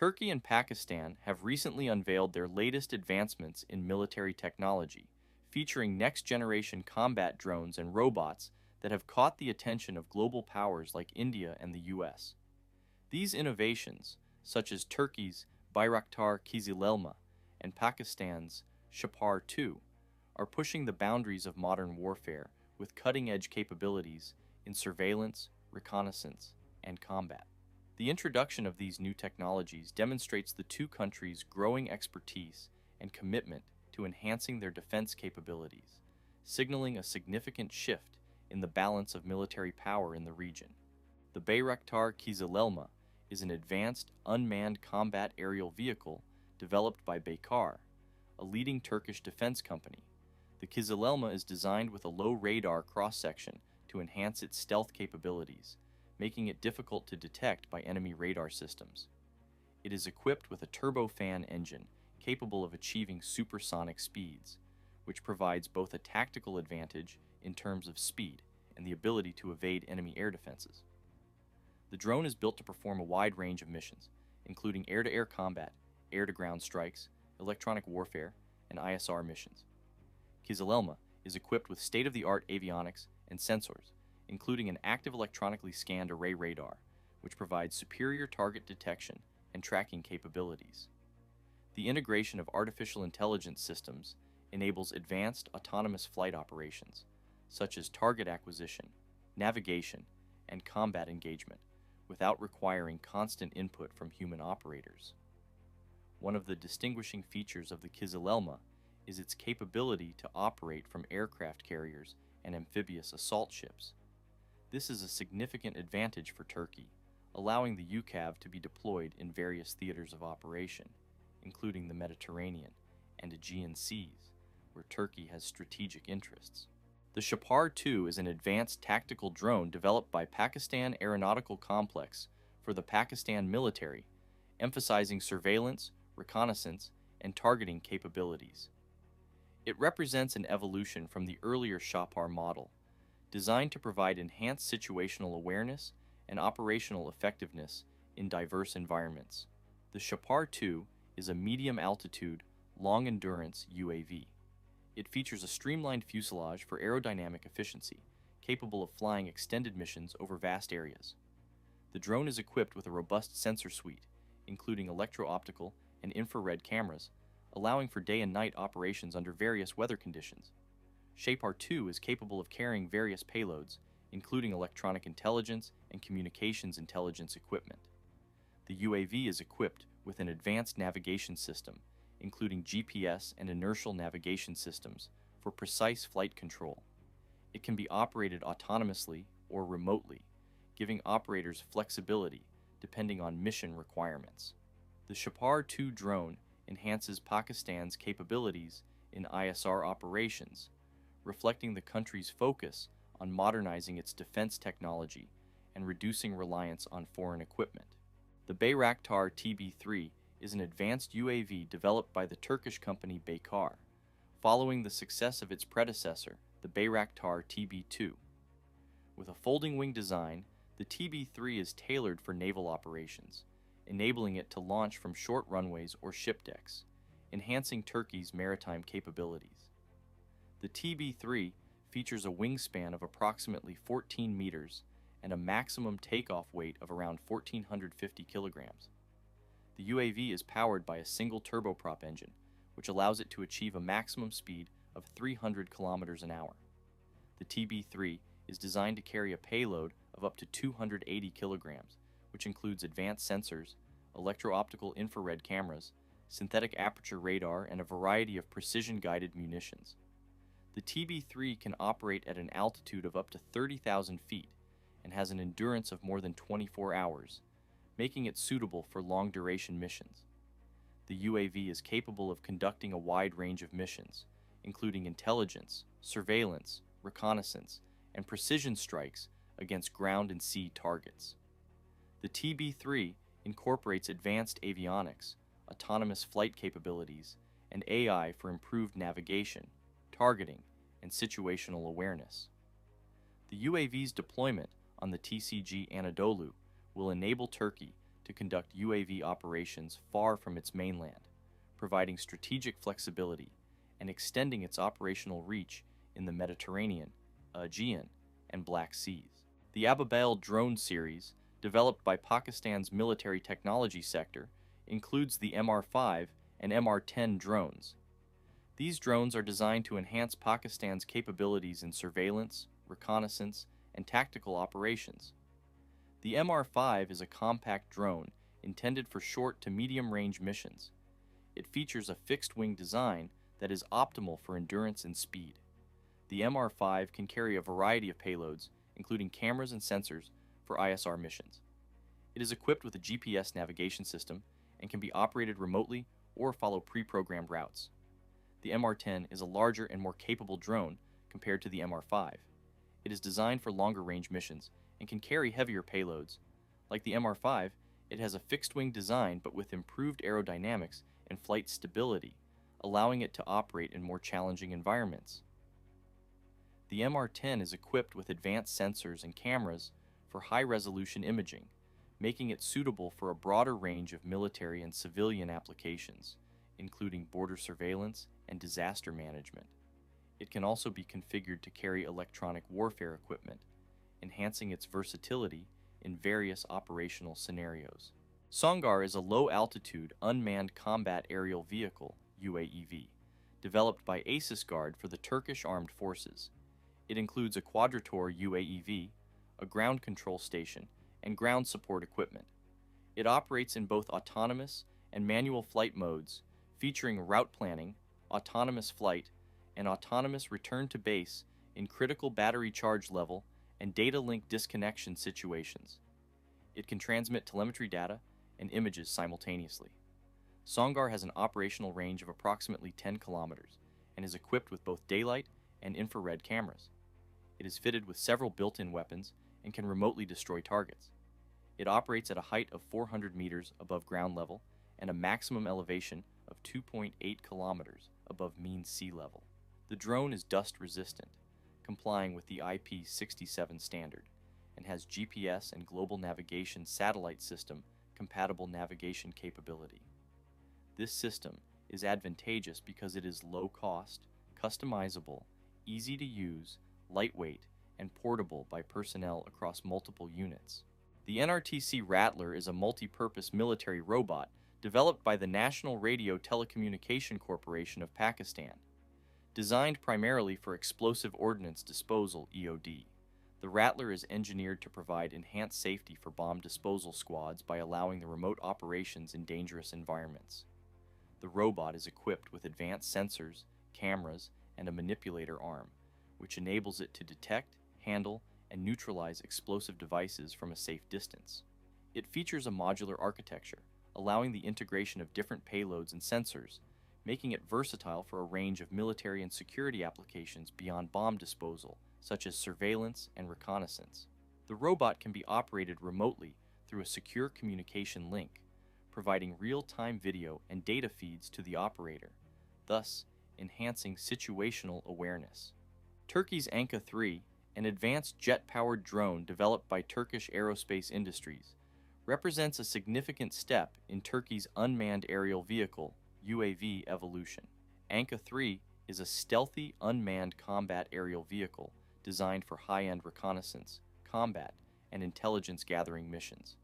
Turkey and Pakistan have recently unveiled their latest advancements in military technology, featuring next-generation combat drones and robots that have caught the attention of global powers like India and the US. These innovations, such as Turkey's Bayraktar Kızılelma and Pakistan's Shapar 2, are pushing the boundaries of modern warfare with cutting-edge capabilities in surveillance, reconnaissance, and combat. The introduction of these new technologies demonstrates the two countries' growing expertise and commitment to enhancing their defense capabilities, signaling a significant shift in the balance of military power in the region. The Bayraktar Kızılelma is an advanced, unmanned combat aerial vehicle developed by Bayraktar, a leading Turkish defense company. The Kızılelma is designed with a low radar cross-section to enhance its stealth capabilities, making it difficult to detect by enemy radar systems. It is equipped with a turbofan engine capable of achieving supersonic speeds, which provides both a tactical advantage in terms of speed and the ability to evade enemy air defenses. The drone is built to perform a wide range of missions, including air-to-air combat, air-to-ground strikes, electronic warfare, and ISR missions. Kızılelma is equipped with state-of-the-art avionics and sensors, including an active electronically scanned array radar, which provides superior target detection and tracking capabilities. The integration of artificial intelligence systems enables advanced autonomous flight operations, such as target acquisition, navigation, and combat engagement, without requiring constant input from human operators. One of the distinguishing features of the Kızılelma is its capability to operate from aircraft carriers and amphibious assault ships. This is a significant advantage for Turkey, allowing the UCAV to be deployed in various theaters of operation, including the Mediterranean and Aegean Seas, where Turkey has strategic interests. The Shapar 2 is an advanced tactical drone developed by Pakistan Aeronautical Complex for the Pakistan military, emphasizing surveillance, reconnaissance, and targeting capabilities. It represents an evolution from the earlier Shapar model, designed to provide enhanced situational awareness and operational effectiveness in diverse environments. The Shapar 2 is a medium-altitude, long-endurance UAV. It features a streamlined fuselage for aerodynamic efficiency, capable of flying extended missions over vast areas. The drone is equipped with a robust sensor suite, including electro-optical and infrared cameras, allowing for day and night operations under various weather conditions. Shapar 2 is capable of carrying various payloads, including electronic intelligence and communications intelligence equipment. The UAV is equipped with an advanced navigation system, including GPS and inertial navigation systems, for precise flight control. It can be operated autonomously or remotely, giving operators flexibility depending on mission requirements. The Shapar 2 drone enhances Pakistan's capabilities in ISR operations, reflecting the country's focus on modernizing its defense technology and reducing reliance on foreign equipment. The Bayraktar TB-3 is an advanced UAV developed by the Turkish company Bayraktar, following the success of its predecessor, the Bayraktar TB-2. With a folding wing design, the TB-3 is tailored for naval operations, enabling it to launch from short runways or ship decks, enhancing Turkey's maritime capabilities. The TB-3 features a wingspan of approximately 14 meters and a maximum takeoff weight of around 1,450 kilograms. The UAV is powered by a single turboprop engine, which allows it to achieve a maximum speed of 300 kilometers an hour. The TB-3 is designed to carry a payload of up to 280 kilograms, which includes advanced sensors, electro-optical infrared cameras, synthetic aperture radar, and a variety of precision-guided munitions. The TB-3 can operate at an altitude of up to 30,000 feet and has an endurance of more than 24 hours, making it suitable for long-duration missions. The UAV is capable of conducting a wide range of missions, including intelligence, surveillance, reconnaissance, and precision strikes against ground and sea targets. The TB-3 incorporates advanced avionics, autonomous flight capabilities, and AI for improved navigation, targeting, and situational awareness. The UAV's deployment on the TCG Anadolu will enable Turkey to to conduct UAV operations far from its mainland, providing strategic flexibility and extending its operational reach in the Mediterranean, Aegean, and Black Seas. The Ababeel drone series, developed by Pakistan's military technology sector, includes the MR5 and MR10 drones. These drones are designed to enhance Pakistan's capabilities in surveillance, reconnaissance, and tactical operations. The MR5 is a compact drone intended for short to medium-range missions. It features a fixed-wing design that is optimal for endurance and speed. The MR5 can carry a variety of payloads, including cameras and sensors, for ISR missions. It is equipped with a GPS navigation system and can be operated remotely or follow pre-programmed routes. The MR10 is a larger and more capable drone compared to the MR5. It is designed for longer-range missions and can carry heavier payloads. Like the MR5, it has a fixed-wing design but with improved aerodynamics and flight stability, allowing it to operate in more challenging environments. The MR10 is equipped with advanced sensors and cameras for high-resolution imaging, making it suitable for a broader range of military and civilian applications, including border surveillance and disaster management. It can also be configured to carry electronic warfare equipment, enhancing its versatility in various operational scenarios. Songar is a low-altitude unmanned combat aerial vehicle, UAEV, developed by ASISGuard for the Turkish Armed Forces. It includes a quadrotor UAEV, a ground control station, and ground support equipment. It operates in both autonomous and manual flight modes, featuring route planning, autonomous flight, and autonomous return to base in critical battery charge level and data link disconnection situations. It can transmit telemetry data and images simultaneously. Songar has an operational range of approximately 10 kilometers and is equipped with both daylight and infrared cameras. It is fitted with several built-in weapons and can remotely destroy targets. It operates at a height of 400 meters above ground level and a maximum elevation of 2.8 kilometers above mean sea level. The drone is dust resistant, complying with the IP67 standard, and has GPS and global navigation satellite system compatible navigation capability. This system is advantageous because it is low cost, customizable, easy to use, lightweight, and portable by personnel across multiple units. The NRTC Rattler is a multi-purpose military robot developed by the National Radio Telecommunication Corporation of Pakistan. Designed primarily for explosive ordnance disposal (EOD), the Rattler is engineered to provide enhanced safety for bomb disposal squads by allowing the remote operations in dangerous environments. The robot is equipped with advanced sensors, cameras, and a manipulator arm, which enables it to detect, handle, and neutralize explosive devices from a safe distance. It features a modular architecture, allowing the integration of different payloads and sensors, making it versatile for a range of military and security applications beyond bomb disposal, such as surveillance and reconnaissance. The robot can be operated remotely through a secure communication link, providing real-time video and data feeds to the operator, thus enhancing situational awareness. Turkey's Anka-3, an advanced jet-powered drone developed by Turkish Aerospace Industries, represents a significant step in Turkey's unmanned aerial vehicle UAV evolution. Anka-3 is a stealthy unmanned combat aerial vehicle designed for high-end reconnaissance, combat, and intelligence-gathering missions.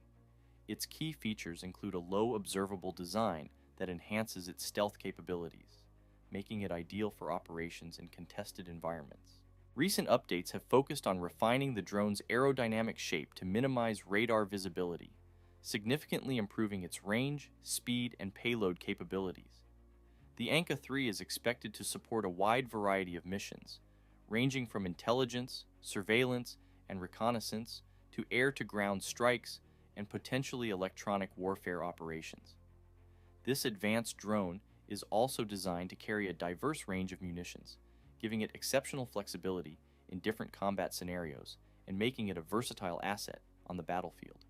Its key features include a low observable design that enhances its stealth capabilities, making it ideal for operations in contested environments. Recent updates have focused on refining the drone's aerodynamic shape to minimize radar visibility, significantly improving its range, speed, and payload capabilities. The Anka-3 is expected to support a wide variety of missions, ranging from intelligence, surveillance, and reconnaissance to air-to-ground strikes and potentially electronic warfare operations. This advanced drone is also designed to carry a diverse range of munitions, giving it exceptional flexibility in different combat scenarios and making it a versatile asset on the battlefield.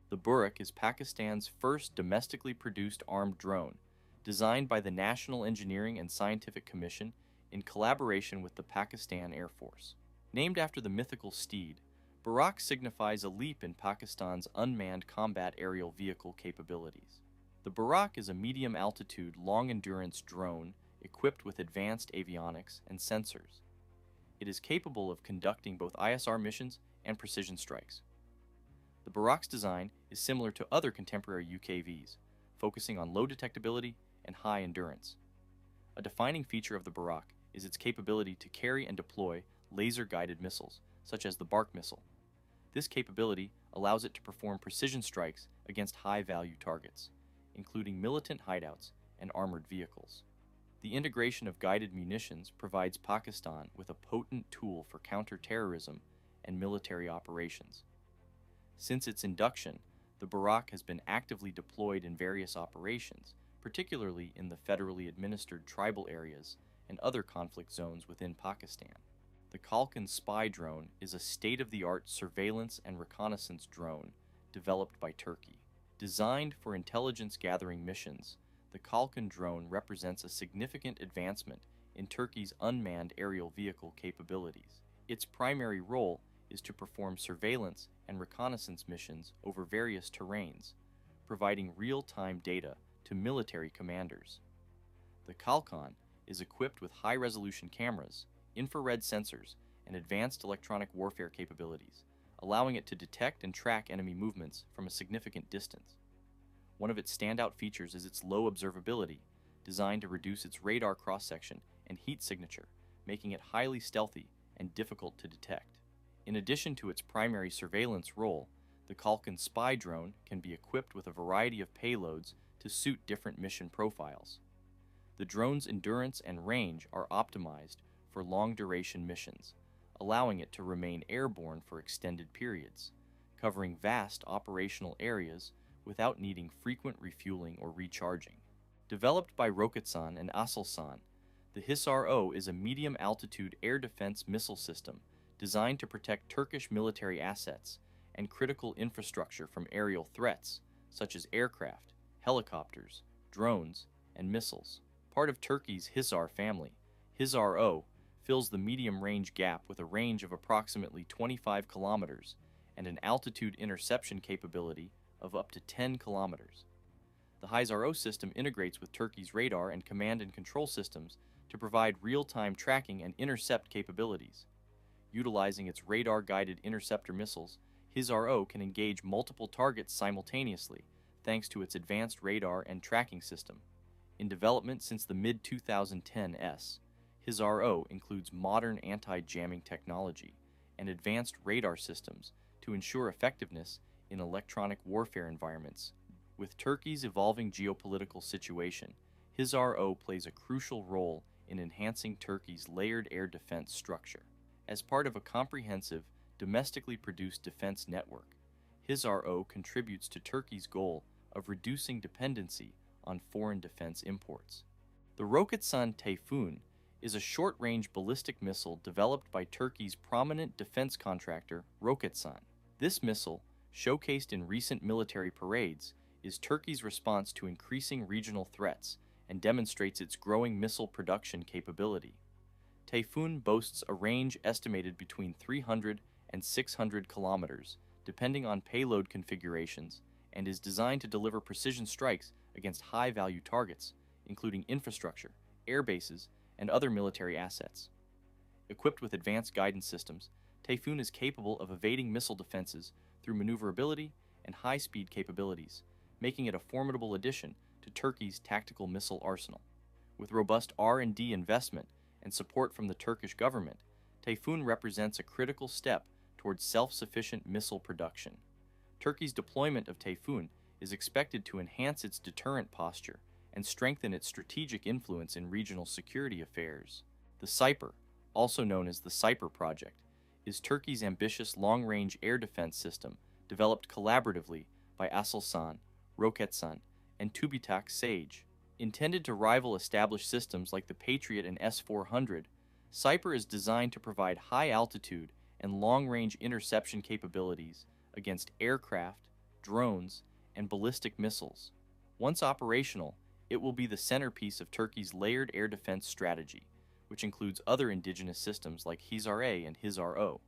The Burraq is Pakistan's first domestically produced armed drone, designed by the National Engineering and Scientific Commission in collaboration with the Pakistan Air Force. Named after the mythical steed, Burraq signifies a leap in Pakistan's unmanned combat aerial vehicle capabilities. The Burraq is a medium-altitude, long-endurance drone equipped with advanced avionics and sensors. It is capable of conducting both ISR missions and precision strikes. The Burraq's design is similar to other contemporary UKVs, focusing on low detectability and high endurance. A defining feature of the Burraq is its capability to carry and deploy laser-guided missiles, such as the Bark missile. This capability allows it to perform precision strikes against high-value targets, including militant hideouts and armored vehicles. The integration of guided munitions provides Pakistan with a potent tool for counter-terrorism and military operations. Since its induction, the Burraq has been actively deployed in various operations, particularly in the federally administered tribal areas and other conflict zones within Pakistan. The Kalkan Spy Drone is a state-of-the-art surveillance and reconnaissance drone developed by Turkey. Designed for intelligence-gathering missions, the Kalkan drone represents a significant advancement in Turkey's unmanned aerial vehicle capabilities. Its primary role is to perform surveillance and reconnaissance missions over various terrains, providing real-time data to military commanders. The Kalkan is equipped with high-resolution cameras, infrared sensors, and advanced electronic warfare capabilities, allowing it to detect and track enemy movements from a significant distance. One of its standout features is its low observability, designed to reduce its radar cross-section and heat signature, making it highly stealthy and difficult to detect. In addition to its primary surveillance role, the Kalkan Spy Drone can be equipped with a variety of payloads to suit different mission profiles. The drone's endurance and range are optimized for long-duration missions, allowing it to remain airborne for extended periods, covering vast operational areas without needing frequent refueling or recharging. Developed by Roketsan and Aselsan, the HİSAR-O is a medium-altitude air defense missile system designed to protect Turkish military assets and critical infrastructure from aerial threats, such as aircraft, helicopters, drones, and missiles. Part of Turkey's HİSAR family, HİSAR-O fills the medium-range gap with a range of approximately 25 kilometers and an altitude interception capability of up to 10 kilometers. The HİSAR-O system integrates with Turkey's radar and command and control systems to provide real-time tracking and intercept capabilities. Utilizing its radar-guided interceptor missiles, HİSAR-O can engage multiple targets simultaneously thanks to its advanced radar and tracking system. In development since the mid-2010s, HİSAR-O includes modern anti-jamming technology and advanced radar systems to ensure effectiveness in electronic warfare environments. With Turkey's evolving geopolitical situation, HİSAR-O plays a crucial role in enhancing Turkey's layered air defense structure. As part of a comprehensive, domestically produced defense network, HİSAR-O contributes to Turkey's goal of reducing dependency on foreign defense imports. The Roketsan Tayfun is a short-range ballistic missile developed by Turkey's prominent defense contractor, Roketsan. This missile, showcased in recent military parades, is Turkey's response to increasing regional threats and demonstrates its growing missile production capability. Tayfun boasts a range estimated between 300 and 600 kilometers, depending on payload configurations, and is designed to deliver precision strikes against high-value targets, including infrastructure, air bases, and other military assets. Equipped with advanced guidance systems, Tayfun is capable of evading missile defenses through maneuverability and high-speed capabilities, making it a formidable addition to Turkey's tactical missile arsenal. With robust R&D investment and support from the Turkish government, Tayfun represents a critical step towards self-sufficient missile production. Turkey's deployment of Tayfun is expected to enhance its deterrent posture and strengthen its strategic influence in regional security affairs. The SİPER, also known as the SİPER Project, is Turkey's ambitious long-range air defense system developed collaboratively by Aselsan, Roketsan, and TÜBİTAK SAGE. Intended to rival established systems like the Patriot and S-400, SİPER is designed to provide high-altitude and long-range interception capabilities against aircraft, drones, and ballistic missiles. Once operational, it will be the centerpiece of Turkey's layered air defense strategy, which includes other indigenous systems like HİSAR-A and HİSAR-O.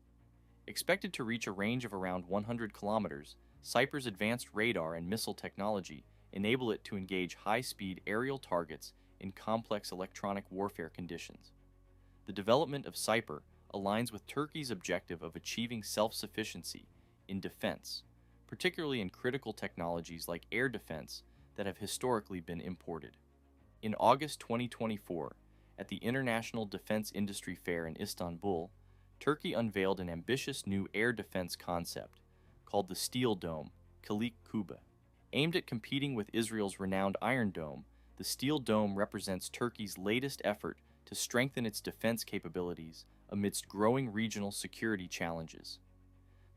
Expected to reach a range of around 100 kilometers, SİPER's advanced radar and missile technology enable it to engage high-speed aerial targets in complex electronic warfare conditions. The development of SİPER aligns with Turkey's objective of achieving self-sufficiency in defense, particularly in critical technologies like air defense that have historically been imported. In August 2024, at the International Defense Industry Fair in Istanbul, Turkey unveiled an ambitious new air defense concept called the Steel Dome, Çelik Kubbe. Aimed at competing with Israel's renowned Iron Dome, the Steel Dome represents Turkey's latest effort to strengthen its defense capabilities amidst growing regional security challenges.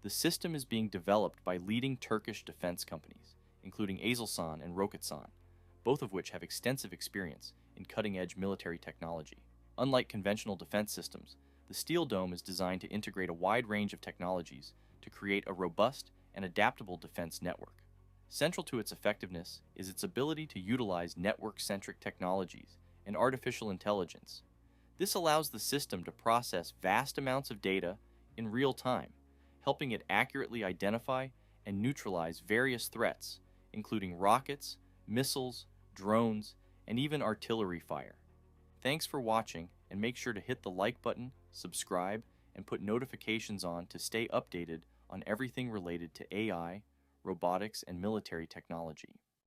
The system is being developed by leading Turkish defense companies, including Aselsan and Roketsan, both of which have extensive experience in cutting-edge military technology. Unlike conventional defense systems, the Steel Dome is designed to integrate a wide range of technologies to create a robust and adaptable defense network. Central to its effectiveness is its ability to utilize network-centric technologies and artificial intelligence. This allows the system to process vast amounts of data in real time, helping it accurately identify and neutralize various threats, including rockets, missiles, drones, and even artillery fire. Thanks for watching, and make sure to hit the like button, subscribe, and put notifications on to stay updated on everything related to AI, robotics, and military technology.